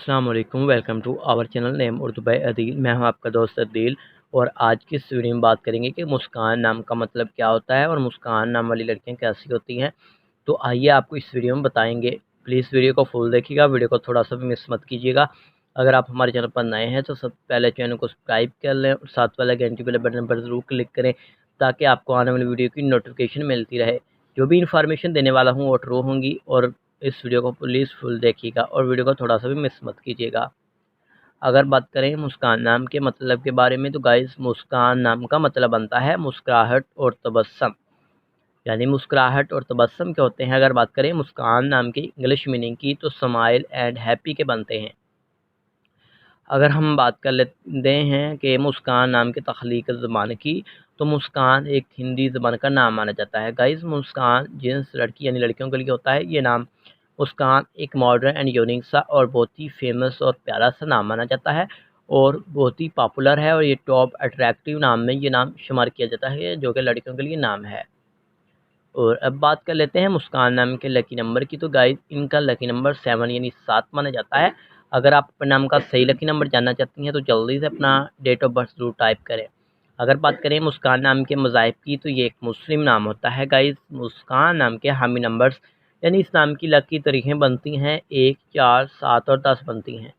अस्सलाम वालेकुम, welcome to our channel name Urdu by Adeel. मैं हूं आपका दोस्त अदील और आज की इस वीडियो में बात करेंगे कि मुस्कान नाम का मतलब क्या होता है और मुस्कान नाम वाली लड़कियां कैसी होती हैं। तो आइए आपको इस वीडियो में बताएंगे। प्लीज़ वीडियो को फुल देखिएगा, वीडियो को थोड़ा सा भी मिस मत कीजिएगा। अगर आप हमारे चैनल पर नए हैं तो सबसे पहले चैनल को सब्सक्राइब कर लें और साथ वाले घंटी वाले बटन पर ज़रूर क्लिक करें ताकि आपको आने वाली वीडियो की नोटिफिकेशन मिलती रहे। जो भी इन्फॉर्मेशन देने वाला हूँ वो ट्रू होंगी और इस वीडियो को प्लीज़ फुल देखिएगा और वीडियो को थोड़ा सा भी मिस मत कीजिएगा। अगर बात करें मुस्कान नाम के मतलब के बारे में तो गाइस मुस्कान नाम का मतलब बनता है मुस्कुराहट और तबस्सुम। यानी मुस्कुराहट और तबस्सुम के होते हैं। अगर बात करें मुस्कान नाम की इंग्लिश मीनिंग की तो स्माइल एंड हैप्पी के बनते हैं। अगर हम बात कर लेते हैं कि मुस्कान नाम के तख्लीक ज़बान की तो मुस्कान एक हिंदी ज़बान का नाम माना जाता है। गाइस मुस्कान जिन्स लड़की यानी लड़कियों के लिए होता है ये नाम। मुस्कान एक मॉडर्न एंड यूनिक सा और बहुत ही फेमस और प्यारा सा नाम माना जाता है और बहुत ही पॉपुलर है और ये टॉप अट्रैक्टिव नाम में ये नाम शुमार किया जाता है जो कि लड़कियों के लिए नाम है। और अब बात कर लेते हैं मुस्कान नाम के लकी नंबर की। तो गाइस इनका लकी नंबर 7 यानी 7 माना जाता है। अगर आप अपने नाम का सही लकी नंबर जानना चाहती हैं तो जल्दी से अपना डेट ऑफ बर्थ ज़रूर टाइप करें। अगर बात करें मुस्कान नाम के मज़ाहिब की तो ये एक मुस्लिम नाम होता है। गाइस मुस्कान नाम के हामी नंबर्स यानी इस नाम की लकी तारीखें बनती हैं 1, 4, 7 और 10 बनती हैं।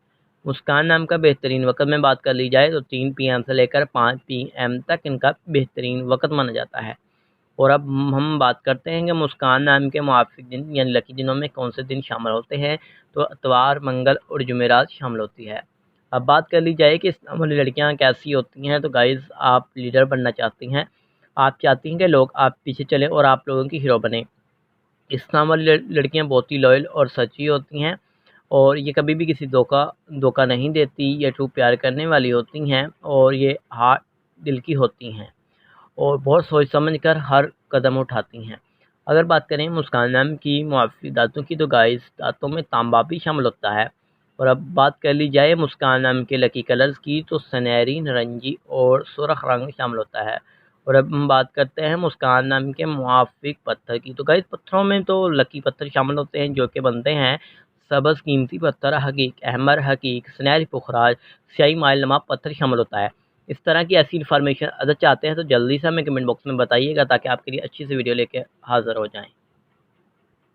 मुस्कान नाम का बेहतरीन वक़्त में बात कर ली जाए तो 3 PM से लेकर 5 PM तक इनका बेहतरीन वक़्त माना जाता है। और अब हम बात करते हैं कि मुस्कान नाम के मुआफ़िक दिन यानी लकी दिनों में कौन से दिन शामिल होते हैं। तो इतवार, मंगल और जुमेरात शामिल होती है। अब बात कर ली जाए कि इस नाम वाली लड़कियाँ कैसी होती हैं। तो गाइज़ आप लीडर बनना चाहती हैं, आप चाहती हैं कि लोग आप पीछे चलें और आप लोगों की हीरो बनें। इस नाम वाली लड़कियाँ बहुत ही लॉयल और सच्ची होती हैं और ये कभी भी किसी धोखा नहीं देती। ये ट्रू प्यार करने वाली होती हैं और ये हार्ट दिल की होती हैं और बहुत सोच समझ कर हर कदम उठाती हैं। अगर बात करें मुस्कान नाम की मुआफ़ी दाँतों की तो गाइस दाँतों में तांबा भी शामिल होता है। और अब बात कर ली जाए मुस्कान नाम के लकी कलर्स की तो सुनहरी, नारंगी और सुर्ख रंग शामिल होता है। और अब हम बात करते हैं मुस्कान नाम के मुआफ़िक पत्थर की। तो गाइस पत्थरों में तो लकी पत्थर शामिल होते हैं जो कि बनते हैं सब्ज़ कीमती पत्थर, हकीक अहमर, हकीक सुनहरी पुखराज, स्याही माइलनुमा पत्थर शामिल होता है। इस तरह की ऐसी इन्फॉर्मेशन अगर चाहते हैं तो जल्दी से हमें कमेंट बॉक्स में बताइएगा ताकि आपके लिए अच्छी सी वीडियो लेके हाज़िर हो जाएँ।